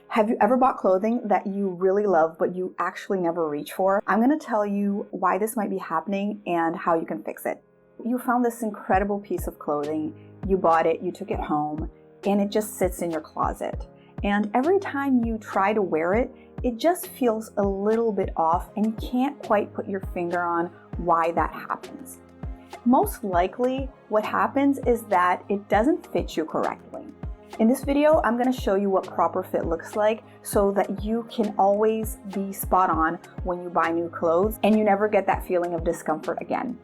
Have you ever bought clothing that you really love but you actually never reach for? I'm going to tell you why this might be happening and how you can fix it. You found this incredible piece of clothing, you bought it, you took it home, and it just sits in your closet. And every time you try to wear it, it just feels a little bit off and you can't quite put your finger on why that happens. Most likely, what happens is that it doesn't fit you correctly. In this video, I'm going to show you what proper fit looks like so that you can always be spot on when you buy new clothes and you never get that feeling of discomfort again.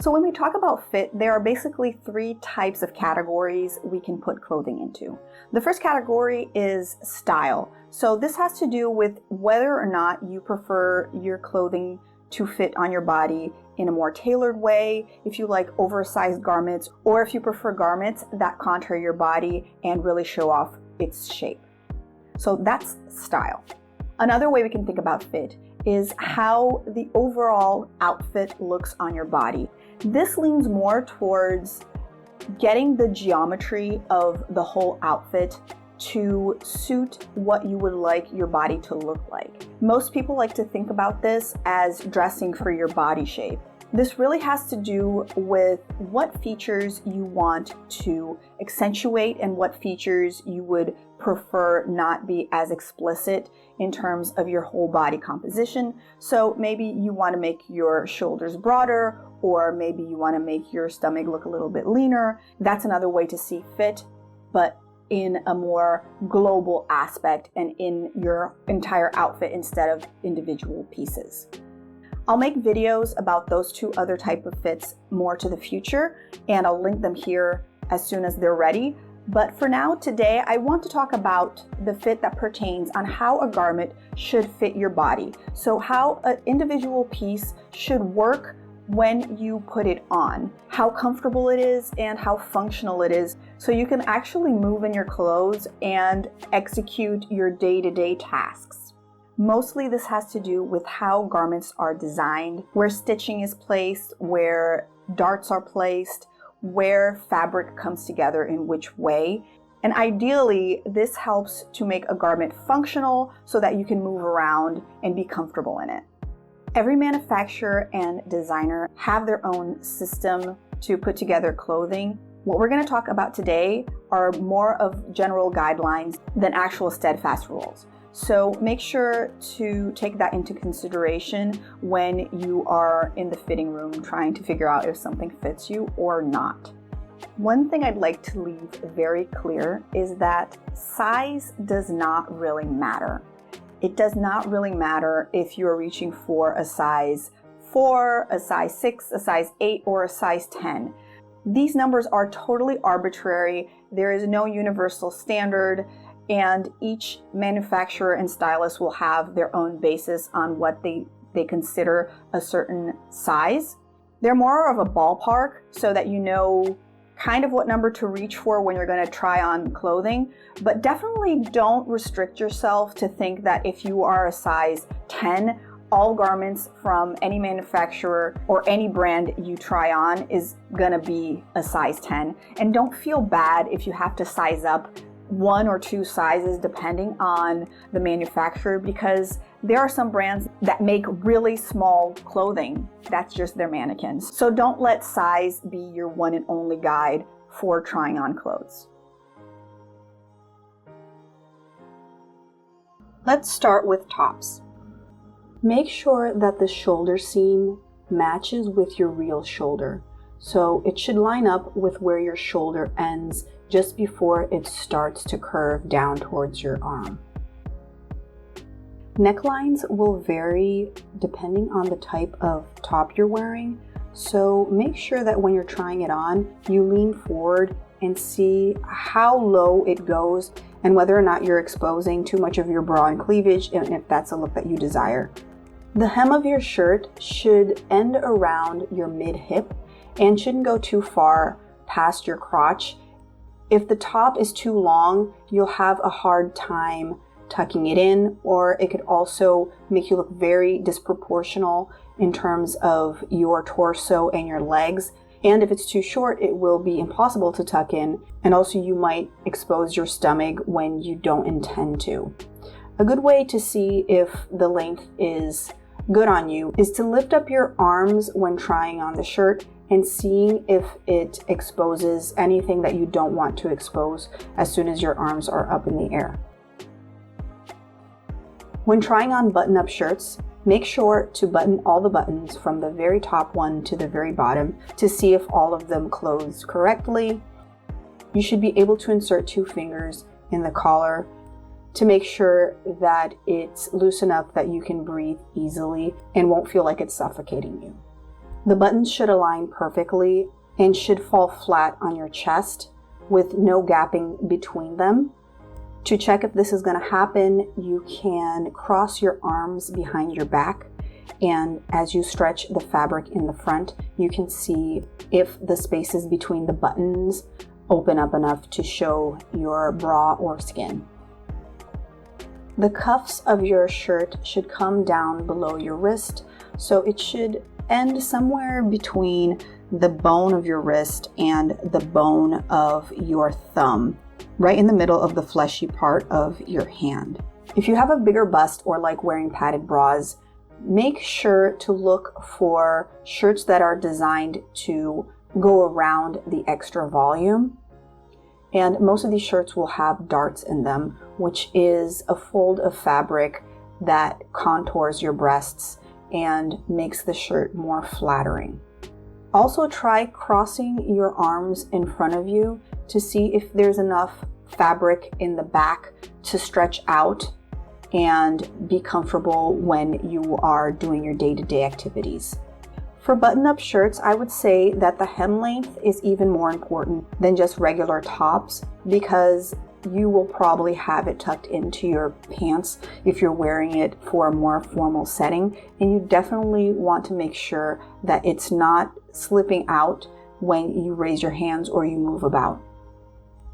So when we talk about fit, there are basically three types of categories we can put clothing into. The first category is style. So this has to do with whether or not you prefer your clothing to fit on your body in a more tailored way, if you like oversized garments, or if you prefer garments that contour your body and really show off its shape. So that's style. Another way we can think about fit is how the overall outfit looks on your body. This leans more towards getting the geometry of the whole outfit to suit what you would like your body to look like. Most people like to think about this as dressing for your body shape. This really has to do with what features you want to accentuate and what features you would prefer not be as explicit in terms of your whole body composition. So maybe you want to make your shoulders broader, or maybe you want to make your stomach look a little bit leaner. That's another way to see fit, but in a more global aspect and in your entire outfit instead of individual pieces. I'll make videos about those two other type of fits more to the future, and I'll link them here as soon as they're ready. But for now, today, I want to talk about the fit that pertains on how a garment should fit your body. So how an individual piece should work when you put it on, how comfortable it is and how functional it is, so you can actually move in your clothes and execute your day-to-day tasks. Mostly this has to do with how garments are designed, where stitching is placed, where darts are placed, where fabric comes together in which way. And ideally, this helps to make a garment functional so that you can move around and be comfortable in it. Every manufacturer and designer have their own system to put together clothing. What we're going to talk about today are more of general guidelines than actual steadfast rules. So make sure to take that into consideration when you are in the fitting room trying to figure out if something fits you or not. One thing I'd like to leave very clear is that size does not really matter. It does not really matter if you're reaching for a size 4, a size 6, a size 8, or a size 10. These numbers are totally arbitrary. There is no universal standard, and each manufacturer and stylist will have their own basis on what they consider a certain size. They're more of a ballpark so that you know kind of what number to reach for when you're going to try on clothing, but definitely don't restrict yourself to think that if you are a size 10, all garments from any manufacturer or any brand you try on is going to be a size 10. And don't feel bad if you have to size up 1 or 2 sizes depending on the manufacturer, because there are some brands that make really small clothing. That's just their mannequins. So don't let size be your one and only guide for trying on clothes. Let's start with tops. Make sure that the shoulder seam matches with your real shoulder. So it should line up with where your shoulder ends just before it starts to curve down towards your arm. Necklines will vary depending on the type of top you're wearing, so make sure that when you're trying it on, you lean forward and see how low it goes and whether or not you're exposing too much of your bra and cleavage, and if that's a look that you desire. The hem of your shirt should end around your mid-hip and shouldn't go too far past your crotch. If the top is too long, you'll have a hard time tucking it in, or it could also make you look very disproportional in terms of your torso and your legs. And if it's too short, it will be impossible to tuck in. And also you might expose your stomach when you don't intend to. A good way to see if the length is good on you is to lift up your arms when trying on the shirt and seeing if it exposes anything that you don't want to expose as soon as your arms are up in the air. When trying on button-up shirts, make sure to button all the buttons from the very top one to the very bottom to see if all of them close correctly. You should be able to insert 2 fingers in the collar to make sure that it's loose enough that you can breathe easily and won't feel like it's suffocating you. The buttons should align perfectly and should fall flat on your chest with no gapping between them. To check if this is going to happen, you can cross your arms behind your back, and as you stretch the fabric in the front, you can see if the spaces between the buttons open up enough to show your bra or skin. The cuffs of your shirt should come down below your wrist, so it should end somewhere between the bone of your wrist and the bone of your thumb, right in the middle of the fleshy part of your hand. If you have a bigger bust or like wearing padded bras, make sure to look for shirts that are designed to go around the extra volume. And most of these shirts will have darts in them, which is a fold of fabric that contours your breasts and makes the shirt more flattering. Also try crossing your arms in front of you to see if there's enough fabric in the back to stretch out and be comfortable when you are doing your day-to-day activities. For button-up shirts, I would say that the hem length is even more important than just regular tops, because you will probably have it tucked into your pants if you're wearing it for a more formal setting, and you definitely want to make sure that it's not slipping out when you raise your hands or you move about.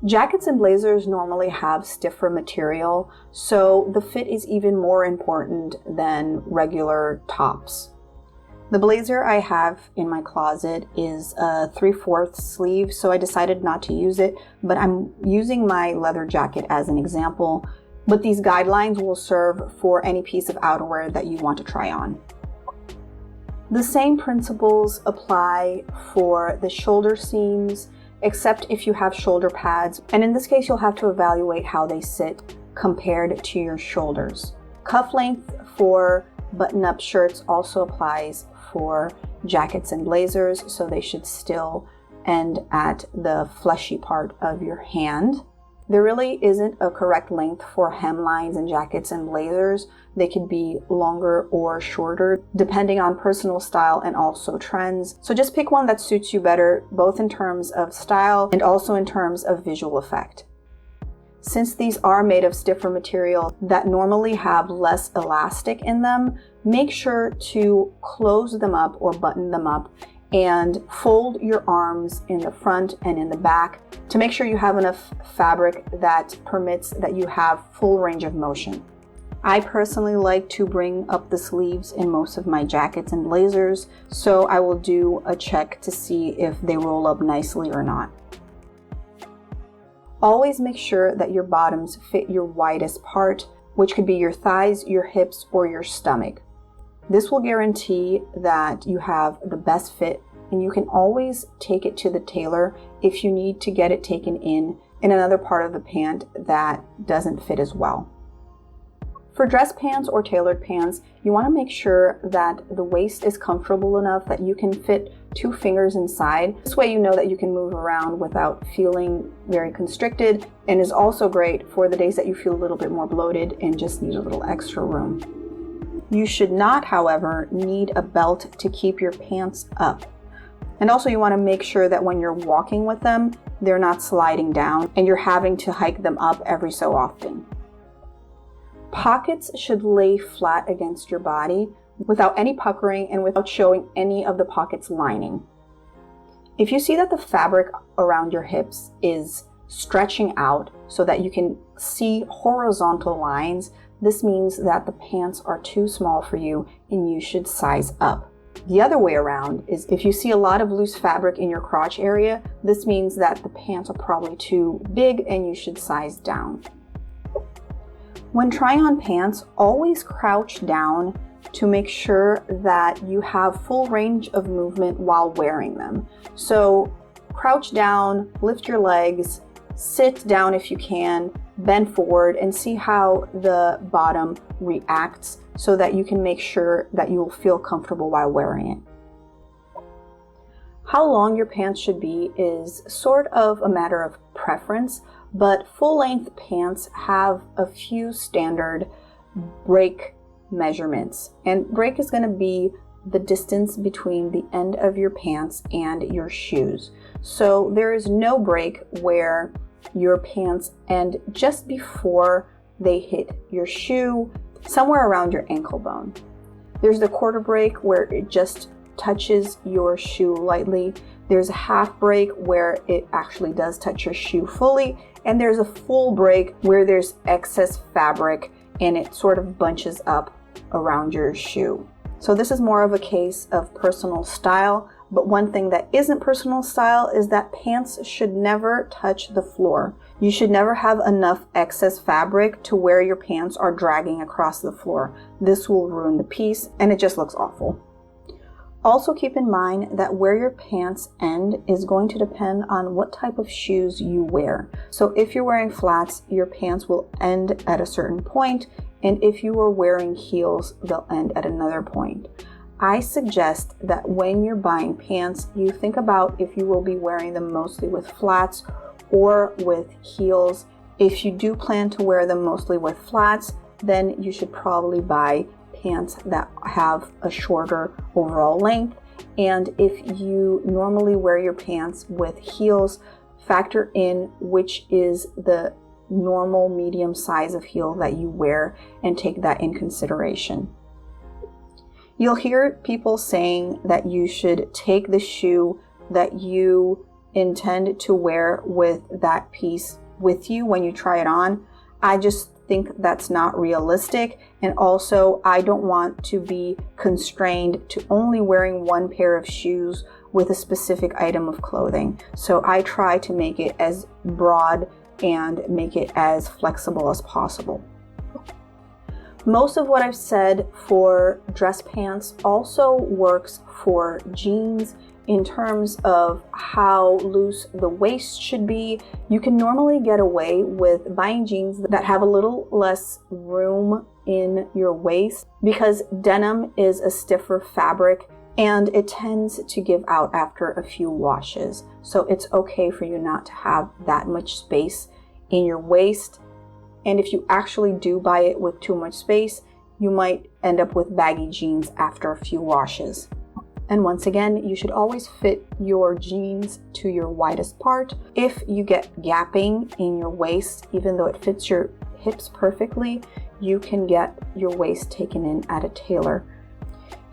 Jackets and blazers normally have stiffer material, so the fit is even more important than regular tops. The blazer I have in my closet is a 3/4 sleeve, so I decided not to use it, but I'm using my leather jacket as an example. But these guidelines will serve for any piece of outerwear that you want to try on. The same principles apply for the shoulder seams, except if you have shoulder pads, and in this case you'll have to evaluate how they sit compared to your shoulders. Cuff length for button-up shirts also applies for jackets and blazers, so they should still end at the fleshy part of your hand. There really isn't a correct length for hemlines in jackets and blazers. They could be longer or shorter depending on personal style and also trends. So just pick one that suits you better, both in terms of style and also in terms of visual effect. Since these are made of stiffer material that normally have less elastic in them, make sure to close them up or button them up and fold your arms in the front and in the back to make sure you have enough fabric that permits that you have full range of motion. I personally like to bring up the sleeves in most of my jackets and blazers, so I will do a check to see if they roll up nicely or not. Always make sure that your bottoms fit your widest part, which could be your thighs, your hips, or your stomach. This will guarantee that you have the best fit, and you can always take it to the tailor if you need to get it taken in another part of the pant that doesn't fit as well. For dress pants or tailored pants, you want to make sure that the waist is comfortable enough that you can fit 2 fingers inside. This way you know that you can move around without feeling very constricted, and is also great for the days that you feel a little bit more bloated and just need a little extra room. You should not, however, need a belt to keep your pants up. And also you want to make sure that when you're walking with them, they're not sliding down and you're having to hike them up every so often. Pockets should lay flat against your body without any puckering and without showing any of the pockets lining. If you see that the fabric around your hips is stretching out so that you can see horizontal lines, this means that the pants are too small for you and you should size up. The other way around is if you see a lot of loose fabric in your crotch area, this means that the pants are probably too big and you should size down. When trying on pants, always crouch down to make sure that you have full range of movement while wearing them. So crouch down, lift your legs, sit down if you can, bend forward, and see how the bottom reacts so that you can make sure that you will feel comfortable while wearing it. How long your pants should be is sort of a matter of preference, but full-length pants have a few standard break measurements. And break is going to be the distance between the end of your pants and your shoes. So there is no break where your pants end just before they hit your shoe, somewhere around your ankle bone. There's the quarter break where it just touches your shoe lightly. There's a half break where it actually does touch your shoe fully. And there's a full break where there's excess fabric and it sort of bunches up around your shoe. So this is more of a case of personal style. But one thing that isn't personal style is that pants should never touch the floor. You should never have enough excess fabric to where your pants are dragging across the floor. This will ruin the piece and it just looks awful. Also keep in mind that where your pants end is going to depend on what type of shoes you wear. So if you're wearing flats, your pants will end at a certain point, and if you are wearing heels, they'll end at another point. I suggest that when you're buying pants, you think about if you will be wearing them mostly with flats or with heels. If you do plan to wear them mostly with flats, then you should probably buy pants that have a shorter overall length. And if you normally wear your pants with heels, factor in which is the normal medium size of heel that you wear and take that in consideration. You'll hear people saying that you should take the shoe that you intend to wear with that piece with you when you try it on. I just think that's not realistic, and also I don't want to be constrained to only wearing one pair of shoes with a specific item of clothing. So I try to make it as broad and make it as flexible as possible. Most of what I've said for dress pants also works for jeans in terms of how loose the waist should be. You can normally get away with buying jeans that have a little less room in your waist because denim is a stiffer fabric and it tends to give out after a few washes. So it's okay for you not to have that much space in your waist. And if you actually do buy it with too much space, you might end up with baggy jeans after a few washes. And once again, you should always fit your jeans to your widest part. If you get gapping in your waist, even though it fits your hips perfectly, you can get your waist taken in at a tailor.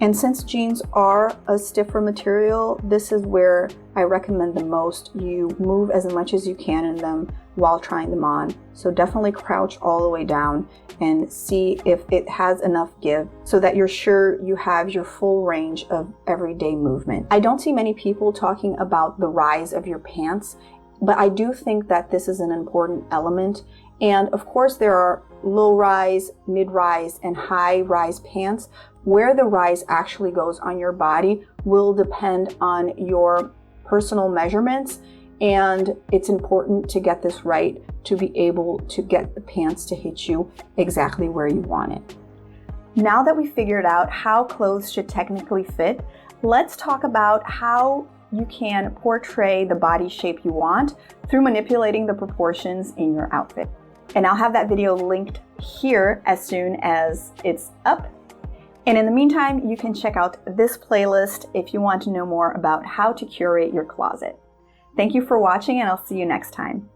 And since jeans are a stiffer material, this is where I recommend the most. You move as much as you can in them while trying them on. So definitely crouch all the way down and see if it has enough give so that you're sure you have your full range of everyday movement. I don't see many people talking about the rise of your pants, but I do think that this is an important element. And of course, there are low rise, mid rise, and high rise pants. Where the rise actually goes on your body will depend on your personal measurements, and it's important to get this right to be able to get the pants to hit you exactly where you want it. Now that we figured out how clothes should technically fit, let's talk about how you can portray the body shape you want through manipulating the proportions in your outfit. And I'll have that video linked here as soon as it's up. And in the meantime, you can check out this playlist if you want to know more about how to curate your closet. Thank you for watching, and I'll see you next time.